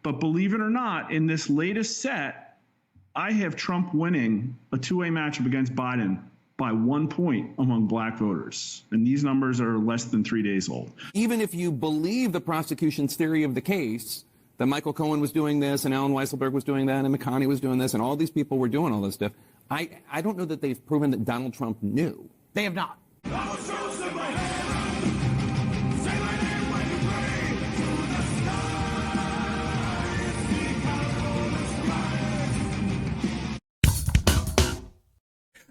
But believe it or not, in this latest set, I have Trump winning a two-way matchup against Biden by 1 point among black voters. And these numbers are less than 3 days old. Even if you believe the prosecution's theory of the case, that Michael Cohen was doing this and Alan Weisselberg was doing that and McConney was doing this and all these people were doing all this stuff, I don't know that they've proven that Donald Trump knew. They have not.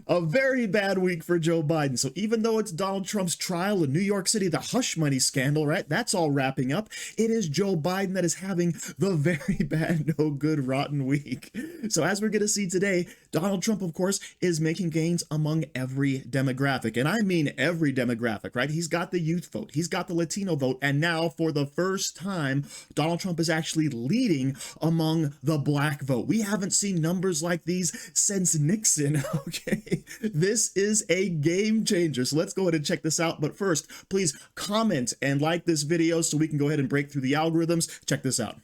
A very bad week for Joe Biden. So even though it's Donald Trump's trial in New York City, the hush money scandal, right? That's all wrapping up. It is Joe Biden that is having the very bad, no good, rotten week. So as we're going to see today, Donald Trump, of course, is making gains among every demographic. And I mean every demographic, right? He's got the youth vote. He's got the Latino vote. And now for the first time, Donald Trump is actually leading among the black vote. We haven't seen numbers like these since Nixon, okay? This is a game changer. So let's go ahead and check this out. But first, please comment and like this video so we can go ahead and break through the algorithms. Check this out.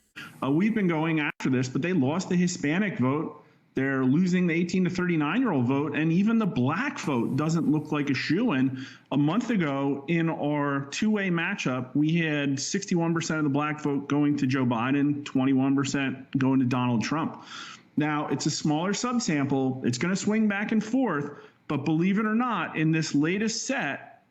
We've been going after this, but they lost the Hispanic vote. They're losing the 18 to 39-year-old vote, and even the black vote doesn't look like a shoo-in. A month ago, in our two-way matchup, we had 61% of the black vote going to Joe Biden, 21% going to Donald Trump. Now, it's a smaller subsample. It's going to swing back and forth. But believe it or not, in this latest set,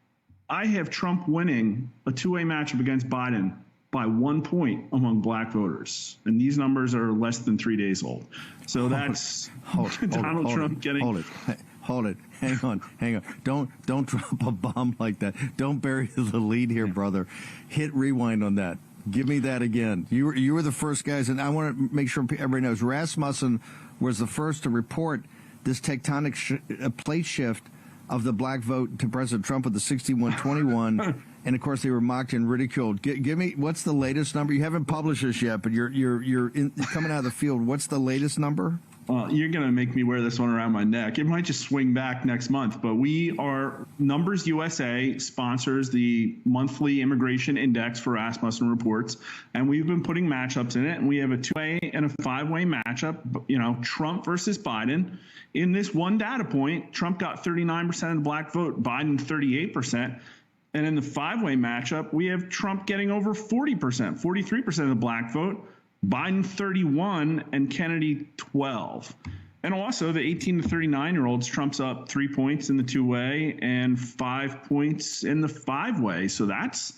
I have Trump winning a two-way matchup against Biden by 1 point among black voters. And these numbers are less than 3 days old. So that's Donald Trump getting... Hold it. Hang on. Don't drop a bomb like that. Don't bury the lead here, brother. Hit rewind on that. Give me that again. You were the first guys, and I want to make sure everybody knows. Rasmussen was the first to report this tectonic plate shift of the black vote to President Trump with the 61-21, and of course they were mocked and ridiculed. Give me what's the latest number? You haven't published this yet, but you're coming out of the field. What's the latest number? You're going to make me wear this one around my neck. It might just swing back next month, but Numbers USA sponsors the monthly immigration index for Rasmussen Reports, and we've been putting matchups in it, and we have a two-way and a five-way matchup, Trump versus Biden. In this one data point, Trump got 39% of the black vote, Biden 38%. And in the five-way matchup, we have Trump getting over 40%, 43% of the black vote, Biden 31 and Kennedy 12. And also the 18 to 39-year-olds, Trump's up 3 points in the two-way and 5 points in the five-way. So that's,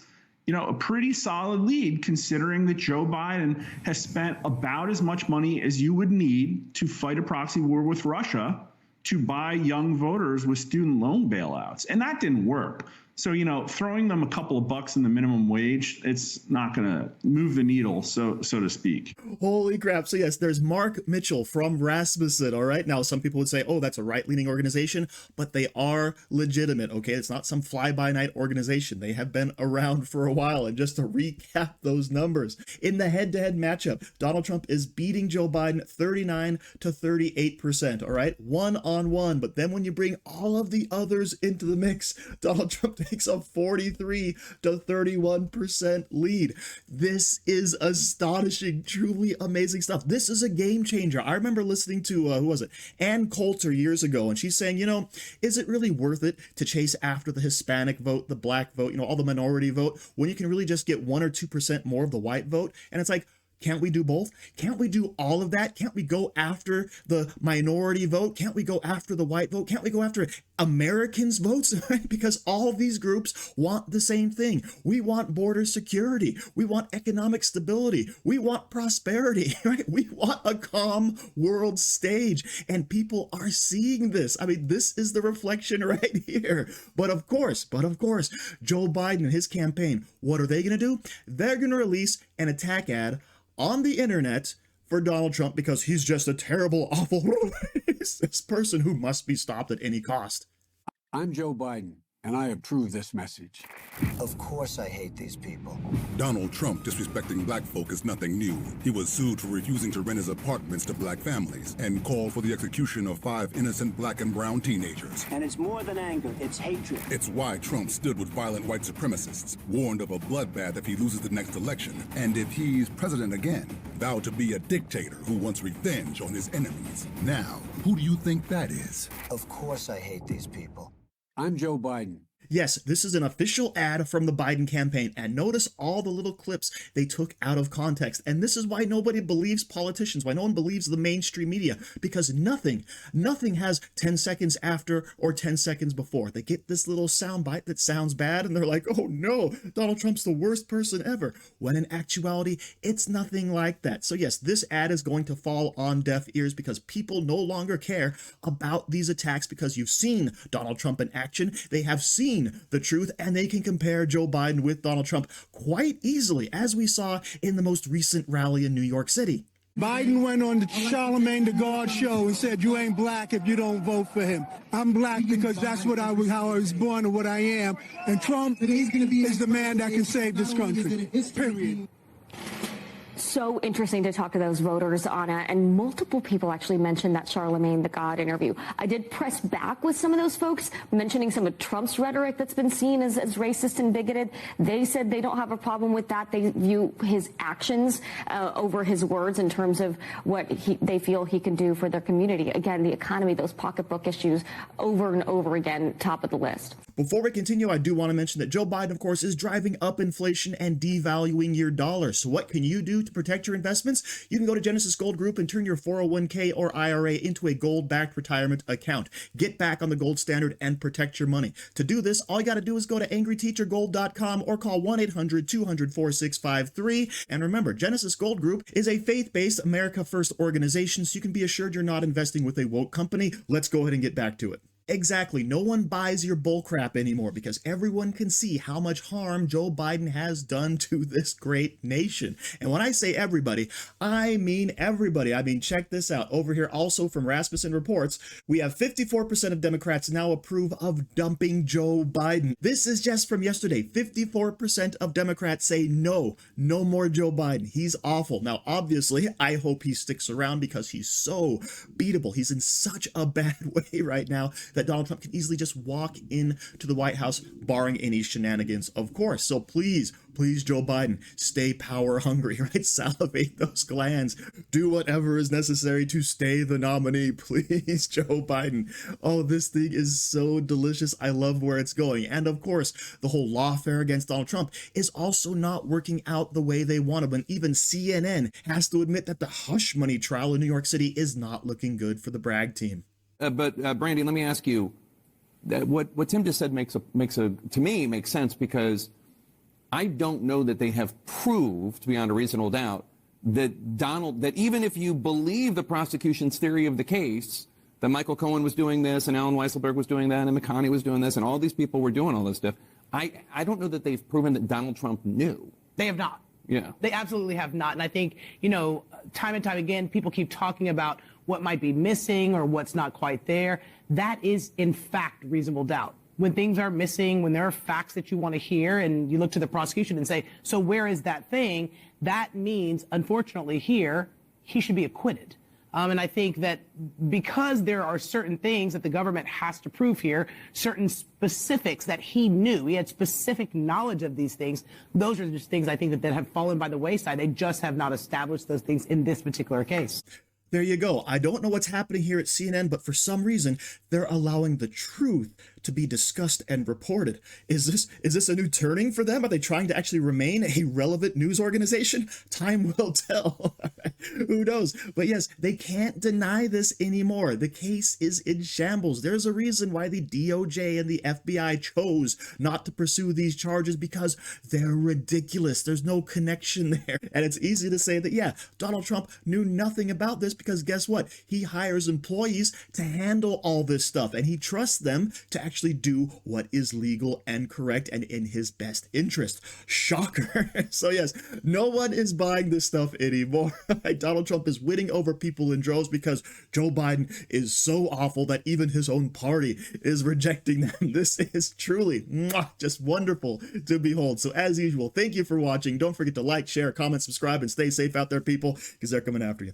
a pretty solid lead considering that Joe Biden has spent about as much money as you would need to fight a proxy war with Russia to buy young voters with student loan bailouts. And that didn't work. So, throwing them a couple of bucks in the minimum wage, it's not going to move the needle, so to speak. Holy crap. So yes, there's Mark Mitchell from Rasmussen. All right. Now, some people would say, oh, that's a right-leaning organization, but they are legitimate. Okay. It's not some fly-by-night organization. They have been around for a while. And just to recap those numbers, in the head-to-head matchup, Donald Trump is beating Joe Biden 39 to 38%. All right. 1-on-1. But then when you bring all of the others into the mix, Donald Trump takes a 43 to 31% lead. This is astonishing, truly amazing stuff. This is a game changer. I remember listening to, who was it? Ann Coulter years ago, and she's saying, is it really worth it to chase after the Hispanic vote, the black vote, all the minority vote, when you can really just get 1 or 2% more of the white vote? And it's like, can't we do both? Can't we do all of that? Can't we go after the minority vote? Can't we go after the white vote? Can't we go after Americans' votes? Because all of these groups want the same thing. We want border security. We want economic stability. We want prosperity, right? We want a calm world stage. And people are seeing this. I mean, this is the reflection right here. But of course, Joe Biden and his campaign, what are they going to do? They're going to release an attack ad on the internet for Donald Trump because he's just a terrible, awful, racist person who must be stopped at any cost. I'm Joe Biden, and I approve this message. Of course I hate these people. Donald Trump disrespecting black folk is nothing new. He was sued for refusing to rent his apartments to black families and called for the execution of 5 innocent black and brown teenagers. And it's more than anger, it's hatred. It's why Trump stood with violent white supremacists, warned of a bloodbath if he loses the next election. And if he's president again, vowed to be a dictator who wants revenge on his enemies. Now, who do you think that is? Of course I hate these people. I'm Joe Biden. Yes, this is an official ad from the Biden campaign, and notice all the little clips they took out of context. And this is why nobody believes politicians, why no one believes the mainstream media, because nothing has 10 seconds after or 10 seconds before. They get this little soundbite that sounds bad, and they're like, oh no, Donald Trump's the worst person ever, when in actuality, it's nothing like that. So yes, this ad is going to fall on deaf ears because people no longer care about these attacks because you've seen Donald Trump in action. They have seen the truth, and they can compare Joe Biden with Donald Trump quite easily, as we saw in the most recent rally in New York City. Biden went on the Charlemagne the God show and said, you ain't black if you don't vote for him. I'm black because that's what how I was born and what I am. And Trump is the man that can save this country, period. So interesting to talk to those voters, Anna, and multiple people actually mentioned that Charlemagne the God interview. I did press back with some of those folks, mentioning some of Trump's rhetoric that's been seen as racist and bigoted. They said they don't have a problem with that. They view his actions over his words in terms of what they feel he can do for their community. Again, the economy, those pocketbook issues over and over again, top of the list. Before we continue, I do want to mention that Joe Biden, of course, is driving up inflation and devaluing your dollar. So what can you do to protect your investments? You can go to Genesis Gold Group and turn your 401k or IRA into a gold-backed retirement account. Get back on the gold standard and protect your money. To do this, all you got to do is go to angryteachergold.com or call 1-800-200-4653. And remember, Genesis Gold Group is a faith-based America First organization, so you can be assured you're not investing with a woke company. Let's go ahead and get back to it. Exactly. No one buys your bullcrap anymore because everyone can see how much harm Joe Biden has done to this great nation. And when I say everybody, I mean everybody. I mean, check this out. Over here, also from Rasmussen Reports, we have 54% of Democrats now approve of dumping Joe Biden. This is just from yesterday. 54% of Democrats say no more Joe Biden. He's awful. Now, obviously, I hope he sticks around because he's so beatable. He's in such a bad way right now that Donald Trump can easily just walk into the White House, barring any shenanigans, of course. So please, Joe Biden, stay power hungry, right? Salivate those glands. Do whatever is necessary to stay the nominee. Please, Joe Biden. Oh, this thing is so delicious. I love where it's going. And of course, the whole lawfare against Donald Trump is also not working out the way they wanted. When even CNN has to admit that the Hush Money Trial in New York City is not looking good for the Bragg team. But Brandy, let me ask you, that what Tim just said makes sense, because I don't know that they have proved beyond a reasonable doubt that even if you believe the prosecution's theory of the case, that Michael Cohen was doing this and Alan Weisselberg was doing that and McConney was doing this and all these people were doing all this stuff, I don't know that they've proven that Donald Trump knew. They have not. Yeah. They absolutely have not. And I think, time and time again, people keep talking about what might be missing or what's not quite there. That is, in fact, reasonable doubt. When things are missing, when there are facts that you want to hear, and you look to the prosecution and say, so where is that thing? That means, unfortunately, here, he should be acquitted. And I think that because there are certain things that the government has to prove here, certain specifics that he knew, he had specific knowledge of these things, those are just things I think that have fallen by the wayside. They just have not established those things in this particular case. There you go. I don't know what's happening here at CNN, but for some reason, they're allowing the truth to be discussed and reported. Is this a new turning for them? Are they trying to actually remain a relevant news organization? Time will tell. Who knows? But yes, they can't deny this anymore. The case is in shambles. There's a reason why the DOJ and the FBI chose not to pursue these charges, because they're ridiculous. There's no connection there. And it's easy to say that, yeah, Donald Trump knew nothing about this, because guess what? He hires employees to handle all this stuff, and he trusts them to actually do what is legal and correct and in his best interest. Shocker. So yes, no one is buying this stuff anymore. Donald Trump is winning over people in droves because Joe Biden is so awful that even his own party is rejecting them. This is truly just wonderful to behold. So as usual, thank you for watching. Don't forget to like, share, comment, subscribe, and stay safe out there, people, because they're coming after you.